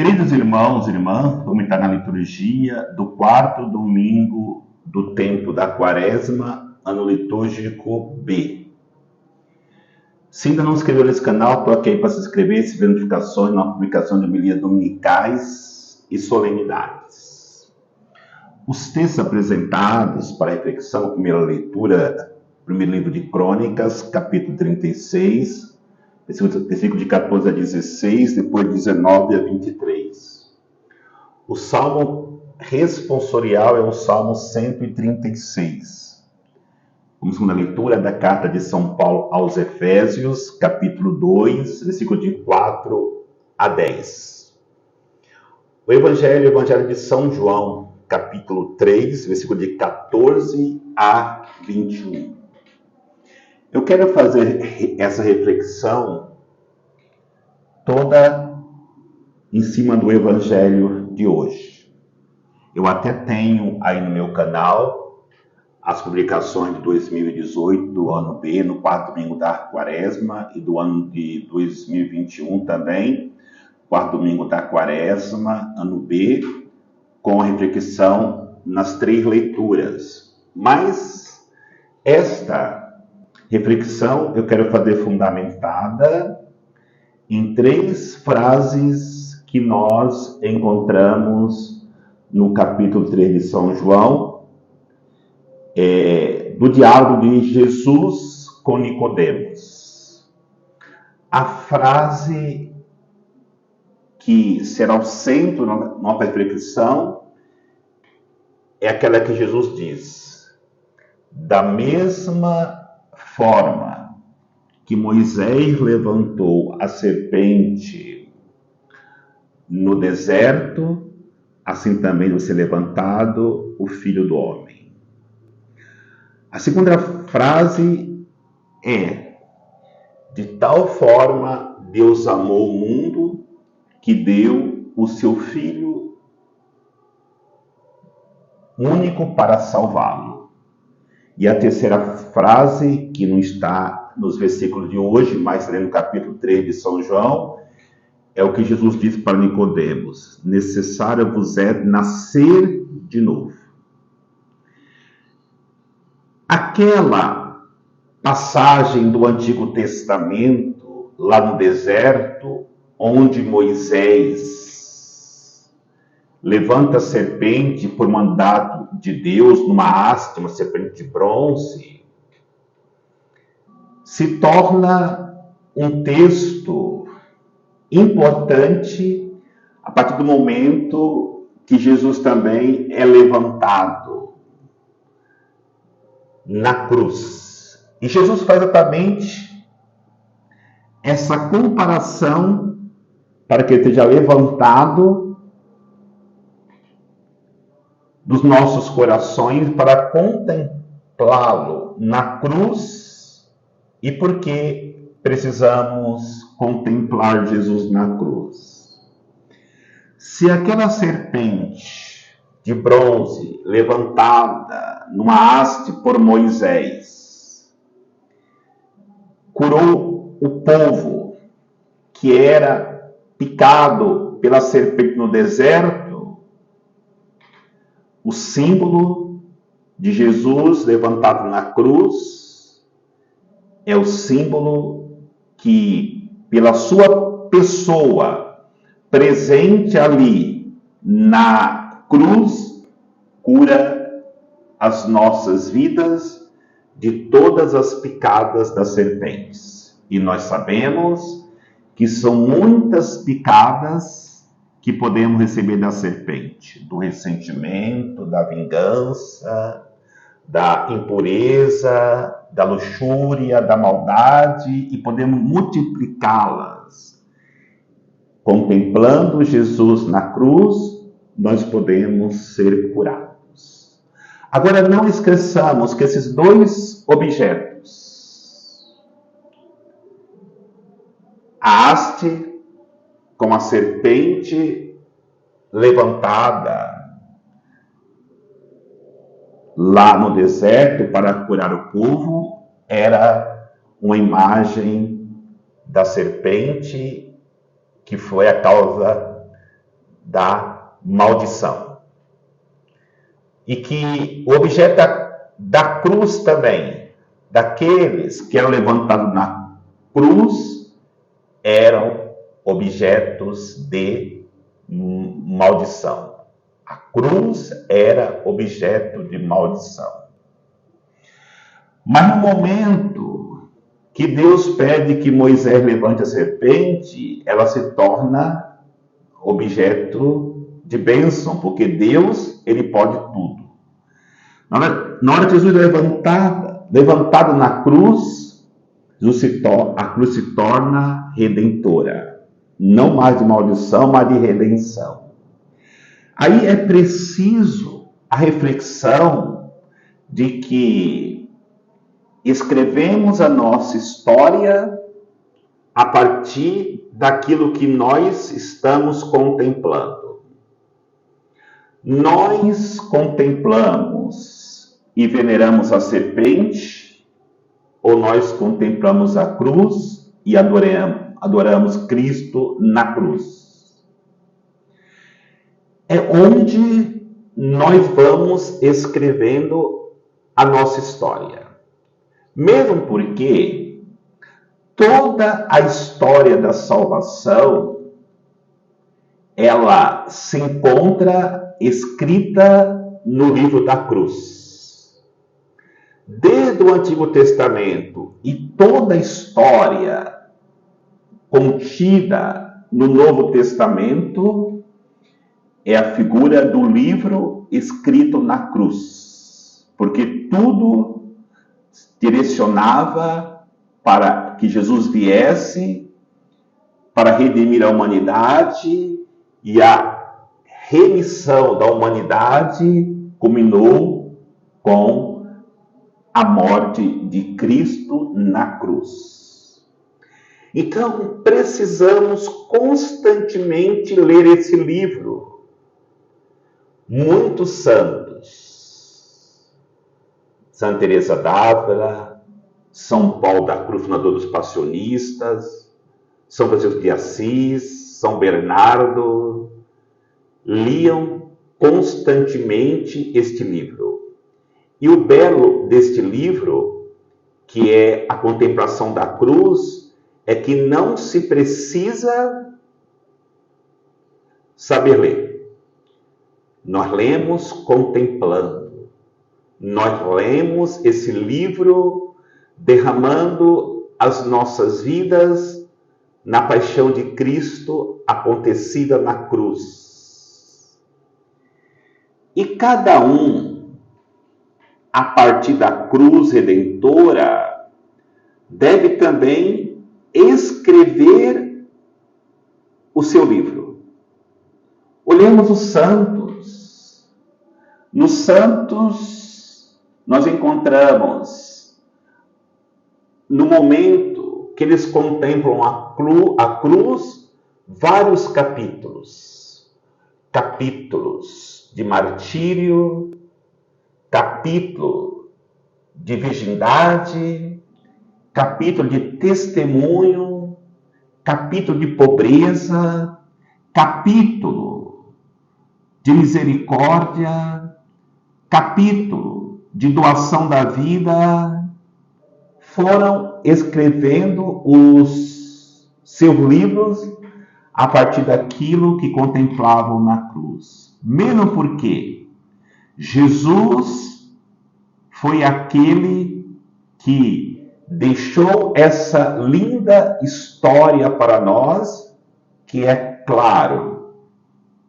Queridos irmãos e irmãs, vamos entrar na liturgia do quarto domingo do tempo da Quaresma, ano litúrgico B. Se ainda não se inscreveu nesse canal, estou aqui para se inscrever e receber notificações na publicação de homilias dominicais e solenidades. Os textos apresentados para a reflexão, a primeira leitura, primeiro livro de Crônicas, capítulo 36, versículo de 14 a 16, depois 19 a 23. O salmo responsorial é o salmo 136. Vamos na leitura da carta de São Paulo aos Efésios, capítulo 2, versículo de 4 a 10. O Evangelho de São João, capítulo 3, versículo de 14 a 21. Eu quero fazer essa reflexão toda em cima do Evangelho de hoje. Eu até tenho aí no meu canal as publicações de 2018 do ano B, no quarto domingo da Quaresma, e do ano de 2021 também, quarto domingo da Quaresma, ano B, com a reflexão nas 3 leituras. Mas esta reflexão eu quero fazer fundamentada em 3 frases que nós encontramos no capítulo 3 de São João, do diálogo de Jesus com Nicodemos. A frase que será o centro da nossa reflexão é aquela que Jesus diz: da mesma forma que Moisés levantou a serpente no deserto, assim também vai ser levantado o Filho do Homem. A segunda frase é: de tal forma Deus amou o mundo que deu o seu Filho único para salvá-lo. E a terceira frase, que não está nos versículos de hoje, mas no capítulo 3 de São João, é o que Jesus disse para Nicodemos: necessário vos é nascer de novo. Aquela passagem do Antigo Testamento, lá no deserto, onde Moisés levanta a serpente por mandato de Deus numa haste, uma serpente de bronze, se torna um texto importante a partir do momento que Jesus também é levantado na cruz. E Jesus faz exatamente essa comparação para que ele seja levantado dos nossos corações para contemplá-lo na cruz. E por que precisamos contemplar Jesus na cruz? Se aquela serpente de bronze levantada numa haste por Moisés curou o povo que era picado pela serpente no deserto, o símbolo de Jesus levantado na cruz é o símbolo que, pela sua pessoa presente ali na cruz, cura as nossas vidas de todas as picadas das serpentes. E nós sabemos que são muitas picadas que podemos receber da serpente: do ressentimento, da vingança, da impureza, da luxúria, da maldade, e podemos multiplicá-las. Contemplando Jesus na cruz, nós podemos ser curados. Agora, não esqueçamos que esses 2 objetos, a haste com a serpente levantada lá no deserto para curar o povo, era uma imagem da serpente que foi a causa da maldição. E que o objeto da cruz também, daqueles que eram levantados na cruz, eram objetos de maldição. A cruz era objeto de maldição. Mas no momento que Deus pede que Moisés levante a serpente, ela se torna objeto de bênção, porque Deus, ele pode tudo. Na hora que Jesus é levantado na cruz, a cruz se torna redentora. Não mais de maldição, mas de redenção. Aí é preciso a reflexão de que escrevemos a nossa história a partir daquilo que nós estamos contemplando. Nós contemplamos e veneramos a serpente, ou nós contemplamos a cruz e adoramos Cristo na cruz? É onde nós vamos escrevendo a nossa história. Mesmo porque toda a história da salvação, ela se encontra escrita no livro da cruz. Desde o Antigo Testamento e toda a história contida no Novo Testamento é a figura do livro escrito na cruz. Porque tudo direcionava para que Jesus viesse para redimir a humanidade, e a remissão da humanidade culminou com a morte de Cristo na cruz. Então, precisamos constantemente ler esse livro. Muitos santos, Santa Teresa d'Ávila, São Paulo da Cruz, fundador dos Passionistas, São Francisco de Assis, São Bernardo, liam constantemente este livro. E o belo deste livro, que é a contemplação da cruz, é que não se precisa saber ler. Nós lemos contemplando. Nós lemos esse livro derramando as nossas vidas na paixão de Cristo acontecida na cruz. E cada um, a partir da cruz redentora, deve também escrever o seu livro. Olhemos os santos. Nos santos, nós encontramos, no momento que eles contemplam a cruz, vários capítulos. Capítulos de martírio, capítulo de virgindade, capítulo de testemunho, capítulo de pobreza, capítulo de misericórdia, capítulo de doação da vida. Foram escrevendo os seus livros a partir daquilo que contemplavam na cruz. Mesmo porque Jesus foi aquele que deixou essa linda história para nós, que é claro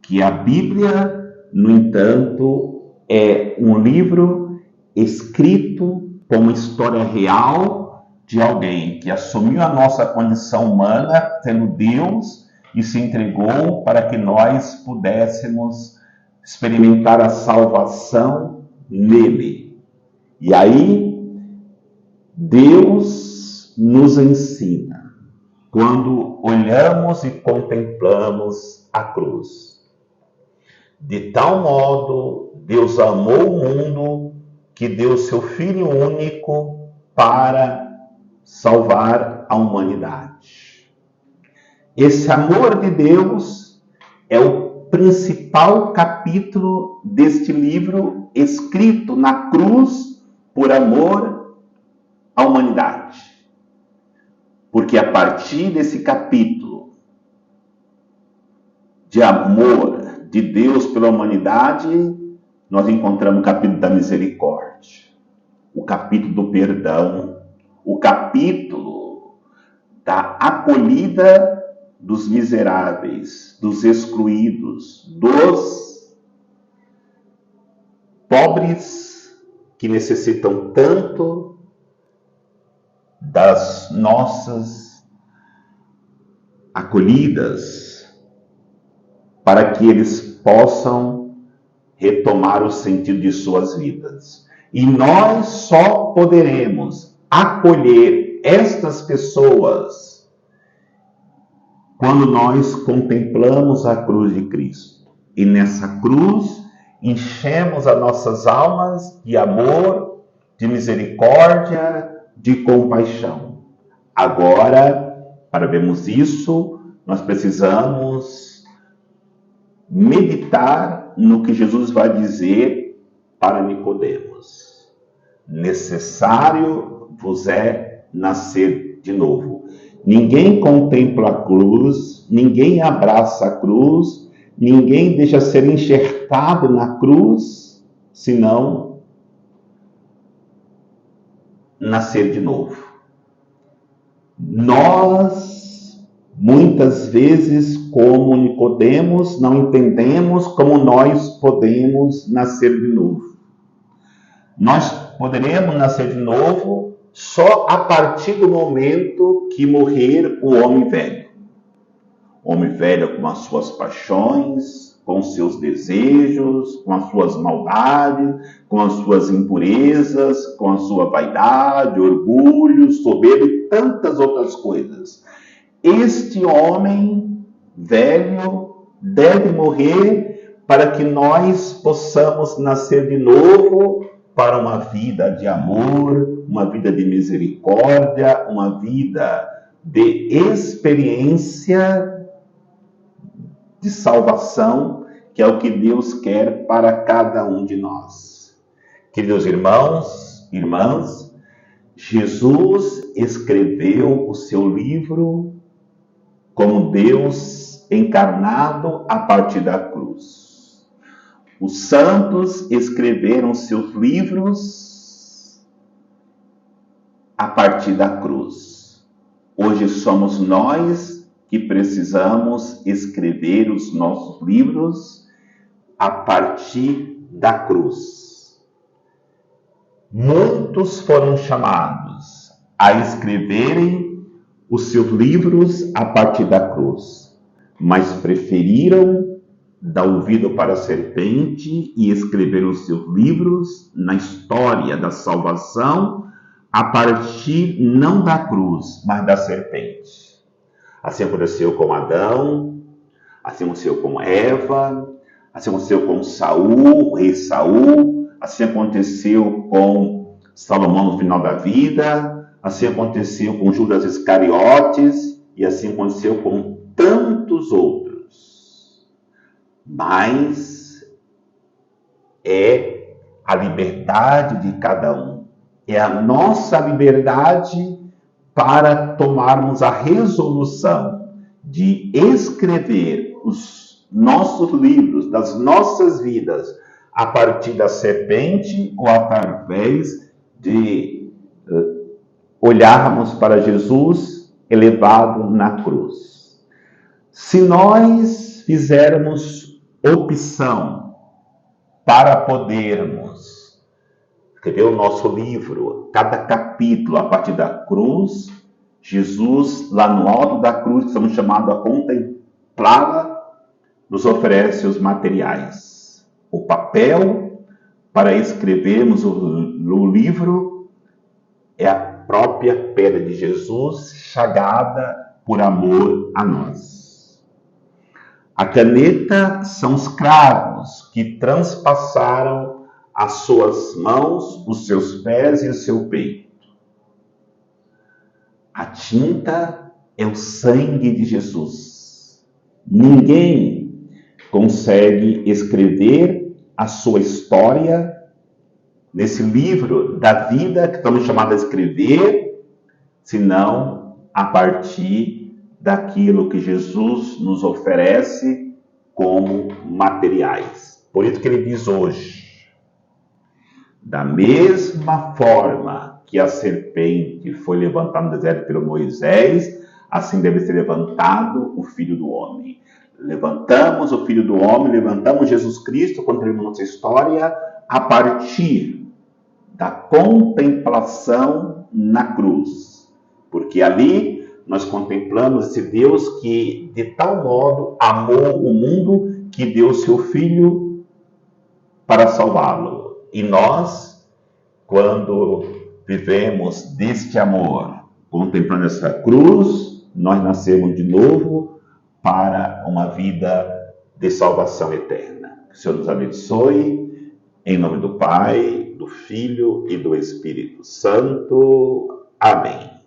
que a Bíblia, no entanto, é um livro escrito com uma história real de alguém que assumiu a nossa condição humana, sendo Deus, e se entregou para que nós pudéssemos experimentar a salvação nele. E aí, Deus nos ensina, quando olhamos e contemplamos a cruz. De tal modo, Deus amou o mundo que deu seu Filho único para salvar a humanidade. Esse amor de Deus é o principal capítulo deste livro, escrito na cruz por amor à humanidade. Porque a partir desse capítulo de amor de Deus pela humanidade, nós encontramos o capítulo da misericórdia, o capítulo do perdão, o capítulo da acolhida dos miseráveis, dos excluídos, dos pobres que necessitam tanto das nossas acolhidas, para que eles possam retomar o sentido de suas vidas. E nós só poderemos acolher estas pessoas quando nós contemplamos a cruz de Cristo. E nessa cruz enchemos as nossas almas de amor, de misericórdia, de compaixão. Agora, para vermos isso, nós precisamos meditar no que Jesus vai dizer para Nicodemos. Necessário vos é nascer de novo. Ninguém contempla a cruz, ninguém abraça a cruz, ninguém deixa ser enxertado na cruz, senão nascer de novo. Nós, muitas vezes, como Nicodemos, não entendemos como nós podemos nascer de novo. Nós poderemos nascer de novo só a partir do momento que morrer o homem velho. O homem velho com as suas paixões, com os seus desejos, com as suas maldades, com as suas impurezas, com a sua vaidade, orgulho, soberba e tantas outras coisas. Este homem velho deve morrer para que nós possamos nascer de novo para uma vida de amor, uma vida de misericórdia, uma vida de experiência de salvação, que é o que Deus quer para cada um de nós. Queridos irmãos, irmãs, Jesus escreveu o seu livro como Deus encarnado a partir da cruz. Os santos escreveram seus livros a partir da cruz. Hoje somos nós que precisamos escrever os nossos livros a partir da cruz. Muitos foram chamados a escreverem os seus livros a partir da cruz, mas preferiram dar ouvido para a serpente e escrever os seus livros na história da salvação a partir não da cruz, mas da serpente. Assim aconteceu com Adão, assim aconteceu com Eva, assim aconteceu com Saul, o rei Saul, assim aconteceu com Salomão no final da vida, assim aconteceu com Judas Iscariotes e assim aconteceu com tantos outros. Mas é a liberdade de cada um. É a nossa liberdade para tomarmos a resolução de escrever os nossos livros, das nossas vidas, a partir da serpente ou através de olharmos para Jesus elevado na cruz. Se nós fizermos opção para podermos escrever o nosso livro, cada capítulo a partir da cruz, Jesus, lá no alto da cruz, que estamos chamados a contemplá-la, nos oferece os materiais. O papel para escrevermos o livro é a própria pedra de Jesus, chagada por amor a nós. A caneta são os cravos que transpassaram as suas mãos, os seus pés e o seu peito. A tinta é o sangue de Jesus. Ninguém consegue escrever a sua história nesse livro da vida que estamos chamados a escrever, senão a partir daquilo que Jesus nos oferece como materiais. Por isso que ele diz hoje: da mesma forma que a serpente foi levantada no deserto pelo Moisés, assim deve ser levantado o Filho do Homem. Levantamos o Filho do Homem, levantamos Jesus Cristo, contribuímos nossa história a partir da contemplação na cruz. Porque ali nós contemplamos esse Deus que de tal modo amou o mundo que deu seu Filho para salvá-lo. E nós, quando vivemos deste amor, contemplando essa cruz, nós nascemos de novo para uma vida de salvação eterna. Que o Senhor nos abençoe, em nome do Pai, do Filho e do Espírito Santo. Amém.